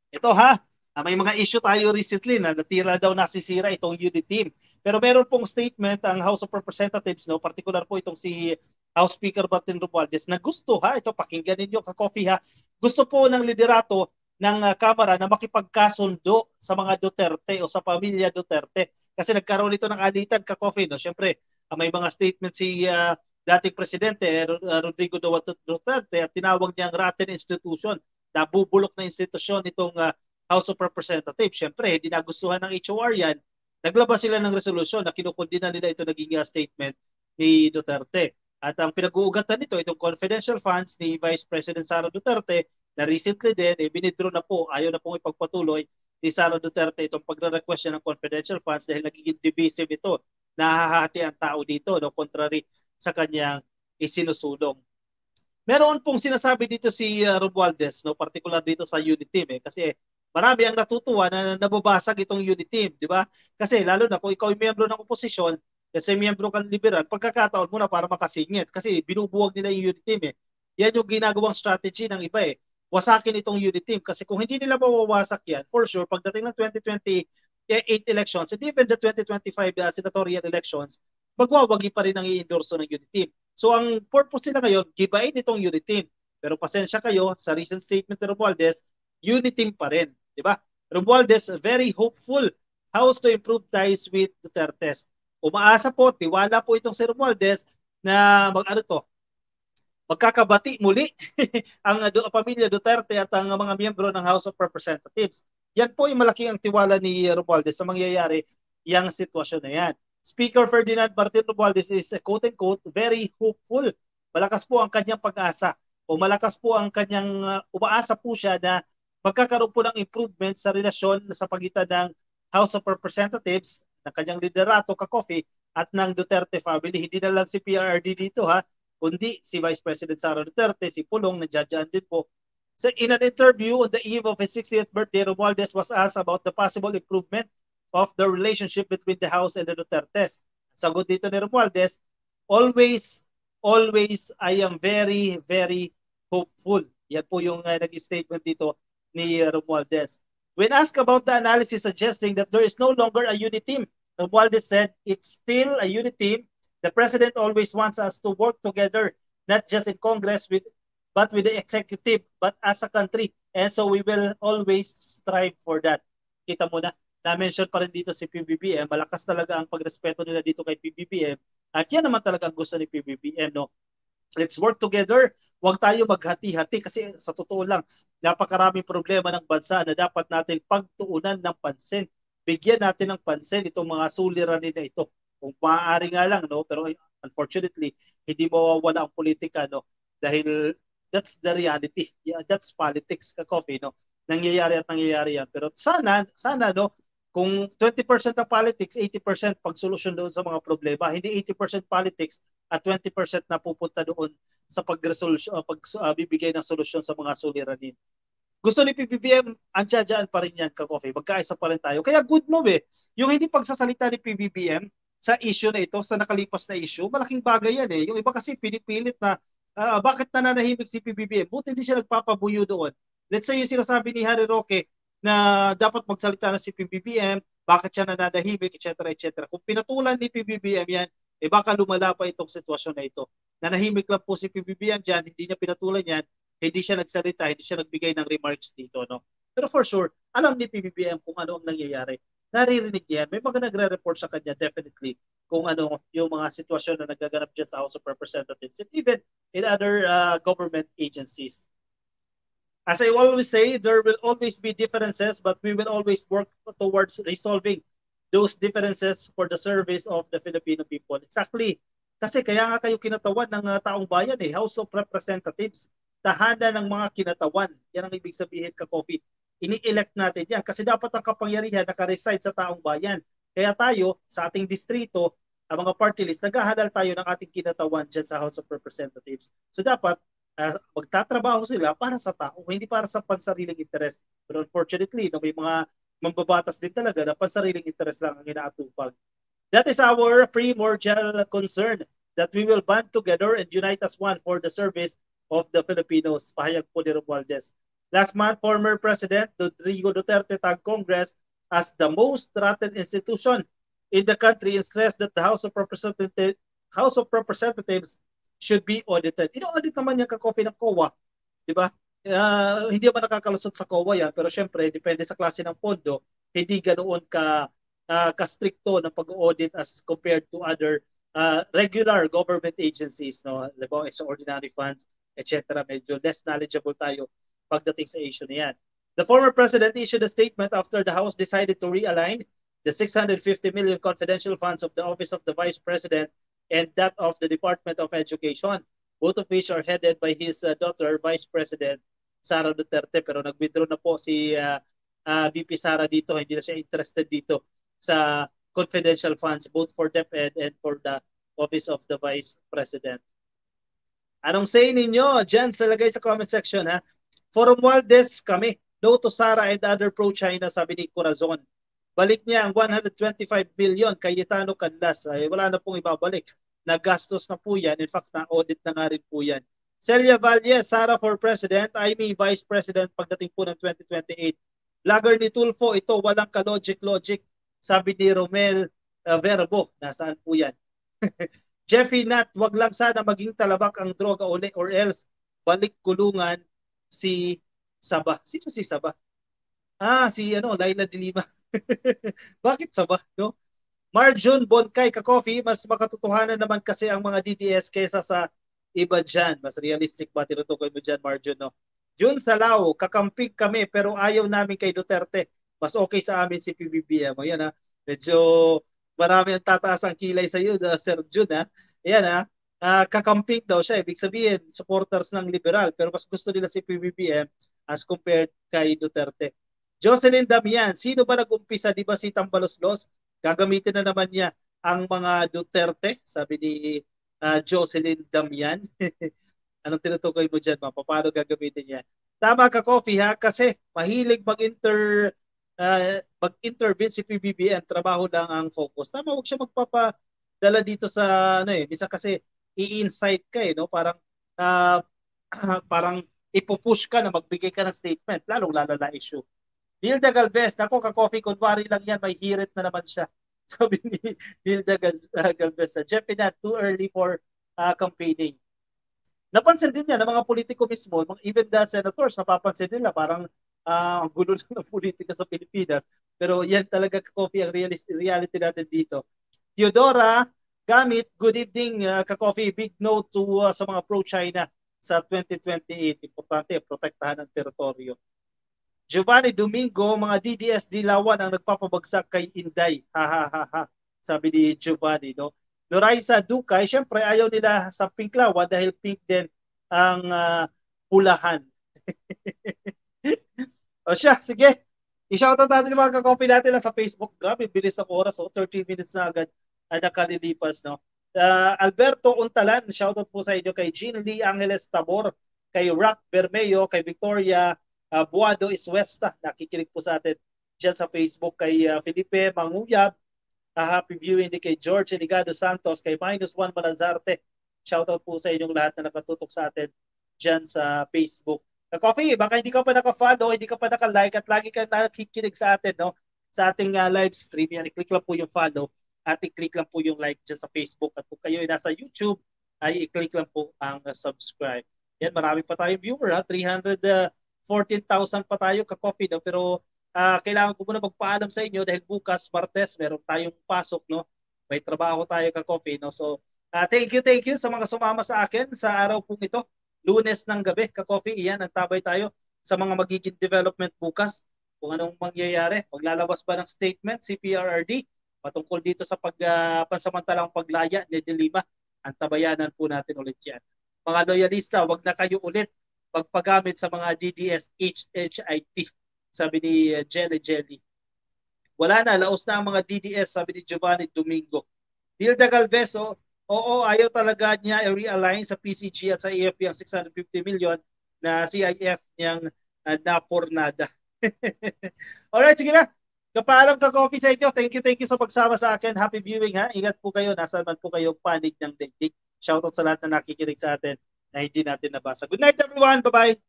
Ito ha, may mga issue tayo recently na natira daw nasisira itong unit team. Pero meron pong statement ang House of Representatives, no, particular po itong si House Speaker Martin Romualdez na gusto ha, ito pakinggan ninyo ka-coffee ha, gusto po ng liderato ng Kamara na makipagkasundo sa mga Duterte o sa pamilya Duterte. Kasi nagkaroon ito ng alitan ka-coffee. No? Siyempre, may mga statement si dating Presidente Rodrigo Duterte at tinawag niyang rotten institution, nabubulok na institusyon itong House of Representatives. Siyempre, hindi nagustuhan ng HOR yan. Naglabas sila ng resolusyon na kinukundina nila ito naging statement ni Duterte. At ang pinag-uugatan nito, itong confidential funds ni Vice President Sara Duterte na recently din, binidro na po, ayaw na pong ipagpatuloy ni Sara Duterte itong pagre-request niya ng confidential funds dahil nagiging divisive ito. Nahahati ang tao dito, no, contrary sa kanyang isinusulong. Meron pong sinasabi dito si Romualdez, no, particular dito sa unit team kasi marami ang natutuwa na nababasag itong unit team, di ba? Kasi lalo na kung ikaw ay miyembro ng oposisyon, kasi miyembro ka ng liberal, pagkakataon mo na para makasingit kasi binubuwag nila yung unit team. Yan yung ginagawang strategy ng iba Wasakin itong unit team kasi kung hindi nila mawawasak yan, for sure, pagdating ng 2028 elections and even the 2025 senatorial elections, magwawagi pa rin ang i-endorso ng unit team. So ang purpose nila ngayon, gibain itong unit team. Pero pasensya kayo, sa recent statement ni Romualdez, unit team pa rin. Di ba? Romualdez, very hopeful how to improve ties with Duterte. Umaasa po, tiwala po itong si Romualdez na ano to, magkakabati muli ang pamilya Duterte at ang mga miyembro ng House of Representatives. Yan po yung malaki ang tiwala ni Romualdez sa mangyayari yung sitwasyon na yan. Speaker Ferdinand Martin Romualdez is quote-unquote very hopeful. Malakas po ang kanyang pag-asa o malakas po ang kanyang umaasa po siya na magkakaroon po ng improvement sa relasyon sa pagitan ng House of Representatives, ng kanyang liderato, ka-coffee, at ng Duterte family. Hindi na lang si PRRD dito ha, kundi si Vice President Sara Duterte, si Pulong, nandiyan din po. So in an interview on the eve of his 60th birthday, Romualdez was asked about the possible improvement of the relationship between the House and the Dutertes. Sagot dito ni Romualdez, always, always, I am very, very hopeful. Yan po yung naging statement dito ni Romualdez. When asked about the analysis suggesting that there is no longer a unit team, Romualdez said, it's still a unit team. The president always wants us to work together, not just in Congress, but with the executive, but as a country. And so we will always strive for that. Kita mo na, na-mention pa rin dito si PBBM, malakas talaga ang pagrespeto nila dito kay PBBM. At yan naman talaga ang gusto ni PBBM, no? Let's work together. Huwag tayo maghati-hati kasi sa totoo lang, napakaraming problema ng bansa na dapat natin pagtuunan ng pansin. Bigyan natin ng pansin itong mga suliranin na ito. Kung maaari nga lang, no? Pero unfortunately, hindi mawawala ang politika, no? Dahil that's the reality. Yeah, that's politics, ka-coffee, no? Nangyayari yan. Pero sana, no? Kung 20% ng politics, 80% pagsolusyon doon sa mga problema. Hindi 80% politics at 20% na pupunta doon sa pagbibigay ng solusyon sa mga suliranin. Gusto ni PBBM, andiyan pa rin yan, ka-coffee. Magkaisa pa rin tayo. Kaya good move Yung hindi pagsasalita ni PBBM sa issue na ito, sa nakalipas na issue, malaking bagay yan Yung iba kasi pinipilit na, bakit nananahimik si PBBM? Buti hindi siya nagpapabuyo doon. Let's say yung sinasabi ni Harry Roque na dapat magsalita na si PBBM, bakit siya nananahimik, etc. etc. Kung pinatulan ni PBBM yan, baka lumala pa itong sitwasyon na ito. Nanahimik lang po si PBBM dyan, hindi niya pinatulan yan, hindi siya nagsalita, hindi siya nagbigay ng remarks dito, no? Pero for sure, alam ni PBBM kung ano ang nangyayari. Naririnig yan. May mga nagre-report sa kanya, definitely, kung ano yung mga sitwasyon na nagaganap dyan sa House of Representatives and even in other government agencies. As I always say, there will always be differences, but we will always work towards resolving those differences for the service of the Filipino people. Exactly. Kasi kaya nga kayo kinatawan ng taong bayan House of Representatives, tahanan ng mga kinatawan. Yan ang ibig sabihin, ka-coffee. Ini-elect natin yan kasi dapat ang kapangyarihan naka-reside sa taong bayan. Kaya tayo, sa ating distrito, ang mga party list, naghahalal tayo ng ating kinatawan dyan sa House of Representatives. So dapat, magtatrabaho sila para sa tao, hindi para sa pansariling interes. Pero unfortunately, no, may mga mambabatas din talaga na pansariling interes lang ang inaatupag. That is our primordial concern, that we will band together and unite as one for the service of the Filipinos. Pahayag po ni Romualdez. Last month, former President Rodrigo Duterte tagged Congress as the most threatened institution in the country and stressed that the House of Representatives should be audited. Ino-audit naman yung kakopi ng COA, di ba? Hindi ba nakakalusot sa COA yan, pero syempre, depende sa klase ng pondo, hindi ganoon ka-stricto ng pag-audit as compared to other regular government agencies, no? Diba, extraordinary funds, etc. Medyo less knowledgeable tayo pagdating sa issue na yan. The former president issued a statement after the House decided to realign the 650 million confidential funds of the Office of the Vice President and that of the Department of Education, both of which are headed by his daughter, Vice President Sara Duterte. Pero nag-withdraw na po si VP Sara dito. Hindi na siya interested dito sa confidential funds both for DepEd and for the Office of the Vice President. Anong say ninyo dyan sa lagay sa comment section, ha? For Romualdez kami, no to Sara and other pro-China, sabi ni Corazon. Balik niya ang 125 billion kay Yetano Canlas. Ay, wala na pong ibabalik. Nagastos na po yan. In fact, na-audit na nga rin po yan. Celia Valle, Sara for President, Amy Vice President pagdating po ng 2028. Vlogger ni Tulfo, ito walang ka-logic-logic. Sabi ni Romel Verbo. Nasaan po yan? Jeffy Nat, wag lang sana maging talabak ang droga uli or else balik kulungan si Saba. Sino si Saba? Si Laila de Lima. Bakit Saba, no? Marjun Bonkay Kakofi, mas makatotohanan naman kasi ang mga DDS kaysa sa iba dyan. Mas realistic ba tinutukoy mo dyan, Marjun, no? Jun Salao, kakampig kami pero ayaw namin kay Duterte. Mas okay sa amin si PBBM. O yan, ha? Medyo marami ang tataas ang kilay sa iyo, Sir Jun, ha? Ayan, ha? Kakamping daw siya. Ibig sabihin, supporters ng liberal. Pero mas gusto nila si PBBM as compared kay Duterte. Jocelyn Damian, sino ba nag-umpisa? Di ba si Tambaloslos? Gagamitin na naman niya ang mga Duterte, sabi ni Jocelyn Damian. Anong tinutukoy mo dyan, ma? Paano gagamitin niya? Tama ka, Coffee, ha? Kasi mahilig mag-intervene si PBBM, trabaho lang ang focus. Tama, huwag siya magpapadala dito sa bisa kasi i-insight ka no? Parang parang ipupush ka na magbigay ka ng statement, lalong lalala issue. Hilda Galvez, nako ka-coffee, kunwari lang yan, may hirit na naman siya. Sabi ni Hilda Galvez, Jeffy, not too early for campaigning. Napansin din niya ng mga politiko mismo, even the senators, napapansin nila parang ang gulo ng politika sa Pilipinas. Pero yan talaga ka-coffee ang reality natin dito. Theodora Gamit, good evening ka-coffee. Big no to sa mga pro-China sa 2028. Importante, protektahan ang teritoryo. Giovanni Domingo, mga DDS Dilawan ang nagpapabagsak kay Inday. Ha ha ha ha. Sabi ni Giovanni, no? Noraisa Ducay, syempre ayaw nila sa pink lawan dahil pink din ang pulahan. O siya, sige. I-shoutout natin yung mga ka-copy natin sa Facebook. Grabe, bilis ang oras. 13 minutes na agad nakalilipas, no? Alberto Untalan, shoutout po sa inyo kay Jean Lee Angeles Tabor, kay Rock Bermejo, kay Victoria Buado Iswesta, nakikinig po sa atin dyan sa Facebook, kay Felipe Manguyab, happy viewing din kay George Eligado Santos, kay -1 Malazarte. Shoutout po sa inyong lahat na nakatutok sa atin dyan sa Facebook. Coffee, baka hindi ka pa naka-follow, hindi ka pa naka-like at lagi ka nakikinig sa atin, no? Sa ating live stream. Yan, i-click lang po yung follow at i-click lang po yung like dyan sa Facebook. At kung kayo ay nasa YouTube, ay i-click lang po ang subscribe. Yan, marami pa tayong viewer, ha? 314,000 pa tayo ka-coffee, no? Pero kailangan ko muna magpaalam sa inyo dahil bukas, Martes, meron tayong pasok, no? May trabaho tayo ka-coffee, no? So, thank you sa mga sumama sa akin sa araw pong ito. Lunes ng gabi, ka-coffee, iyan, ang tabay tayo sa mga magiging development bukas. Kung anong mangyayari, maglalabas ba ng statement si PRRD patungkol dito sa pansamantalang paglaya ni De Lima. Ang tabayanan po natin ulit yan. Mga loyalista, wag na kayo ulit pagpagamit sa mga DDS HHIT, sabi ni Jelly. Wala na, laos na ang mga DDS, sabi ni Giovanni Domingo. Hilda Galvez, oo, ayaw talaga niya i-realign sa PCG at sa AFP ang 650 million na CIF niyang napornada. Alright, sige na. Kapaalam ka-coffee sa inyo. Thank you sa pagsama sa akin. Happy viewing, ha. Ingat po kayo. Nasaan man po kayo panig ng daigdig. Shoutout sa lahat na nakikinig sa atin na hindi natin nabasa. Good night, everyone. Bye-bye.